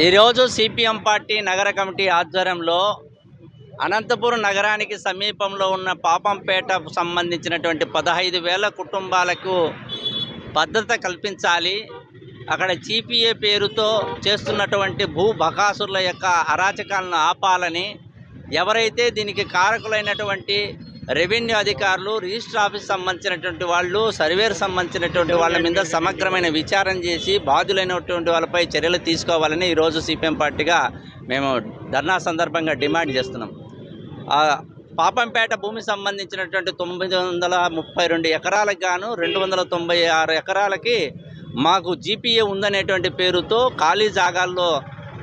ఈరోజు CPM party నగర committee ఆధ్వర్యంలో అనంతపురం నగరానికి సమీపంలో ఉన్న పాపంపేటకు సంబంధించినటువంటి 15,000 కుటుంబాలకు భద్రత కల్పించాలి. అక్కడ జీపీఏ పేరుతో చేస్తున్నటువంటి భూ బకాసురుల యొక్క అరాచకాలను ఆపాలని, ఎవరైతే దీనికి కారకులైనటువంటి రెవెన్యూ అధికారులు, రిజిస్టర్ ఆఫీస్ సంబంధించినటువంటి వాళ్ళు, సర్వేర్ సంబంధించినటువంటి వాళ్ళ మీద సమగ్రమైన విచారణ చేసి బాధ్యులైనటువంటి వాళ్ళపై చర్యలు తీసుకోవాలని ఈరోజు సిపిఎం పార్టీగా మేము ధర్నా సందర్భంగా డిమాండ్ చేస్తున్నాం. పాపంపేట భూమి సంబంధించినటువంటి 932 ఎకరాలకు గాను 296 ఎకరాలకి మాకు జీపీఏ ఉందనేటువంటి పేరుతో ఖాళీ జాగాల్లో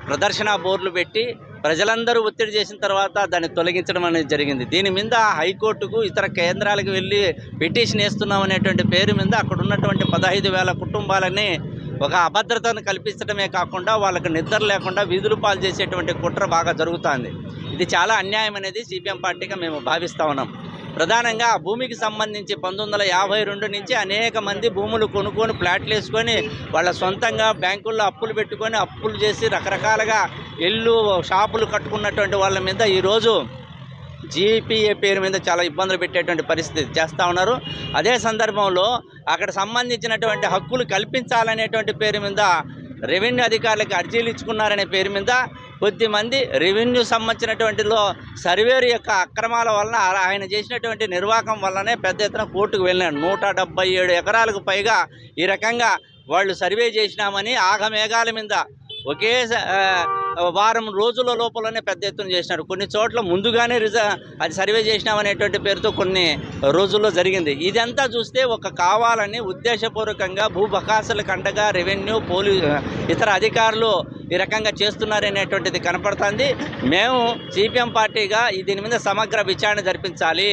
ప్రదర్శన బోర్డులు పెట్టి ప్రజలందరూ ఒత్తిడి చేసిన తర్వాత దాన్ని తొలగించడం అనేది జరిగింది. దీని మీద హైకోర్టుకు, ఇతర కేంద్రాలకు వెళ్ళి పిటిషన్ వేస్తున్నాం అనేటువంటి పేరు మీద అక్కడ ఉన్నటువంటి 15,000 కుటుంబాలని ఒక అభద్రతను కల్పించడమే కాకుండా వాళ్ళకి నిద్ర లేకుండా వీధులు పాలు చేసేటువంటి కుట్ర బాగా జరుగుతుంది. ఇది చాలా అన్యాయం అనేది సిపిఎం పార్టీగా మేము భావిస్తూ ఉన్నాం. ప్రధానంగా ఆ భూమికి సంబంధించి 1952 నుంచి అనేక మంది భూములు కొనుక్కొని ప్లాట్లు వేసుకొని వాళ్ళ సొంతంగా బ్యాంకుల్లో అప్పులు పెట్టుకొని అప్పులు చేసి రకరకాలుగా ఇళ్ళు షాపులు కట్టుకున్నటువంటి వాళ్ళ మీద ఈరోజు జీపీఏ పేరు మీద చాలా ఇబ్బందులు పెట్టేటువంటి పరిస్థితి చేస్తూ ఉన్నారు. అదే సందర్భంలో అక్కడ సంబంధించినటువంటి హక్కులు కల్పించాలనేటువంటి పేరు మీద రెవెన్యూ అధికారులకు అర్జీలు ఇచ్చుకున్నారనే పేరు మీద కొద్దిమంది రెవెన్యూ సంబంధించినటువంటిలో సర్వేరు యొక్క అక్రమాల వలన, ఆయన చేసినటువంటి నిర్వాహకం వల్లనే పెద్ద ఎత్తున కోర్టుకు వెళ్ళినాడు. 177 ఎకరాలకు పైగా ఈ రకంగా వాళ్ళు సర్వే చేసినామని ఆగమేఘాల మీద ఒకే వారం రోజుల లోపలనే పెద్ద ఎత్తున చేసినారు. కొన్ని చోట్ల ముందుగానే అది సర్వే చేసినామనేటువంటి పేరుతో కొన్ని రోజుల్లో జరిగింది. ఇదంతా చూస్తే కావాలని ఉద్దేశపూర్వకంగా భూ బకాసులకు అండగా రెవెన్యూ, పోలీసు, ఇతర అధికారులు ఈ రకంగా చేస్తున్నారనేటువంటిది కనపడుతుంది. మేము సిపిఎం పార్టీగా దీని మీద సమగ్ర విచారణ జరిపించాలి.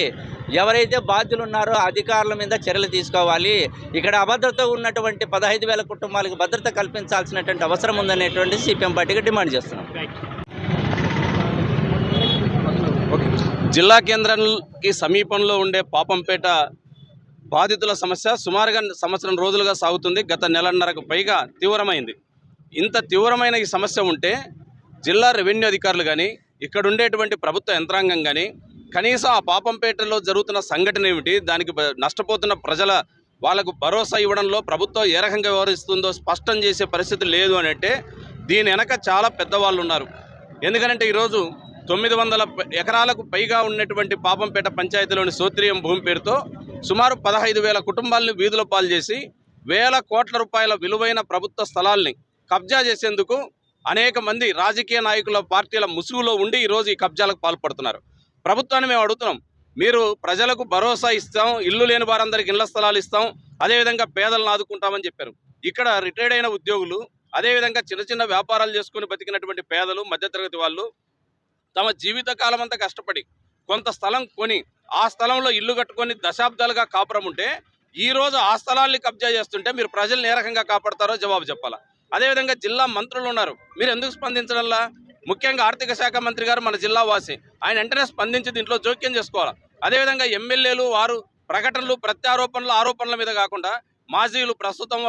ఎవరైతే బాధ్యులు ఉన్నారో అధికారుల మీద చర్యలు తీసుకోవాలి. ఇక్కడ అభద్రత ఉన్నటువంటి 15,000 కుటుంబాలకు భద్రత కల్పించాల్సినటువంటి అవసరం ఉందనేటువంటి సిపిఎం పార్టీగా డిమాండ్ చేస్తున్నాం. జిల్లా కేంద్రానికి సమీపంలో ఉండే పాపంపేట బాధితుల సమస్య సుమారుగా సంవత్సరం రోజులుగా సాగుతుంది. గత నెలన్నరకు పైగా తీవ్రమైంది. ఇంత తీవ్రమైన ఈ సమస్య ఉంటే జిల్లా రెవెన్యూ అధికారులు కానీ, ఇక్కడ ఉండేటువంటి ప్రభుత్వ యంత్రాంగం కానీ కనీసం ఆ పాపంపేటలో జరుగుతున్న సంఘటన ఏమిటి, దానికి నష్టపోతున్న ప్రజల వాళ్ళకు భరోసా ఇవ్వడంలో ప్రభుత్వం ఏ రకంగా వ్యవహరిస్తుందో స్పష్టం చేసే పరిస్థితి లేదు అని అంటే దీని వెనక చాలా పెద్దవాళ్ళు ఉన్నారు. ఎందుకంటే ఈరోజు 900 ఎకరాలకు పైగా ఉన్నటువంటి పాపంపేట పంచాయతీలోని సోత్రియం భూమి పేరుతో సుమారు 15,000 కుటుంబాలను వీధుల పాలు చేసి వేల కోట్ల రూపాయల విలువైన ప్రభుత్వ స్థలాల్ని కబ్జా చేసేందుకు అనేక మంది రాజకీయ నాయకుల పార్టీల ముసుగులో ఉండి ఈరోజు ఈ కబ్జాలకు పాల్పడుతున్నారు. ప్రభుత్వాన్ని మేము అడుగుతున్నాం, మీరు ప్రజలకు భరోసా ఇస్తాం, ఇల్లు లేని వారందరికి ఇళ్ల స్థలాలు ఇస్తాం, అదేవిధంగా పేదలను ఆదుకుంటామని చెప్పారు. ఇక్కడ రిటైర్డ్ అయిన ఉద్యోగులు, అదేవిధంగా చిన్న చిన్న వ్యాపారాలు చేసుకుని బతికినటువంటి పేదలు, మధ్యతరగతి వాళ్ళు తమ జీవితకాలం అంతా కష్టపడి కొంత స్థలం కొని ఆ స్థలంలో ఇల్లు కట్టుకొని దశాబ్దాలుగా కాపురం ఉంటే ఈరోజు ఆ స్థలాల్ని కబ్జా చేస్తుంటే మీరు ప్రజల్ని ఏ రకంగా కాపాడతారో జవాబు చెప్పాలా. అదేవిధంగా జిల్లా మంత్రులు ఉన్నారు, మీరు ఎందుకు స్పందించడంలా? ముఖ్యంగా ఆర్థిక శాఖ మంత్రి గారు మన జిల్లా వాసి, ఆయన వెంటనే స్పందించి దీంట్లో జోక్యం చేసుకోవాలి. అదేవిధంగా ఎమ్మెల్యేలు వారు ప్రకటనలు, ప్రత్యారోపణలు, ఆరోపణల మీద కాకుండా మాజీలు ప్రస్తుతం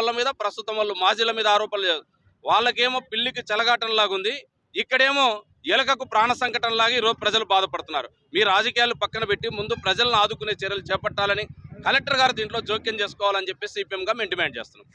వాళ్ళు మాజీల మీద ఆరోపణలు, వాళ్ళకేమో పిల్లికి చెలగాటంలాగుంది, ఇక్కడేమో ఎలకకు ప్రాణ సంకటంలాగా ఈరోజు ప్రజలు బాధపడుతున్నారు. మీ రాజకీయాలు పక్కన పెట్టి ముందు ప్రజలను ఆదుకునే చర్యలు చేపట్టాలని కలెక్టర్ గారు దీంట్లో జోక్యం చేసుకోవాలని చెప్పి సిపిఎంగా మేము డిమాండ్ చేస్తున్నాం.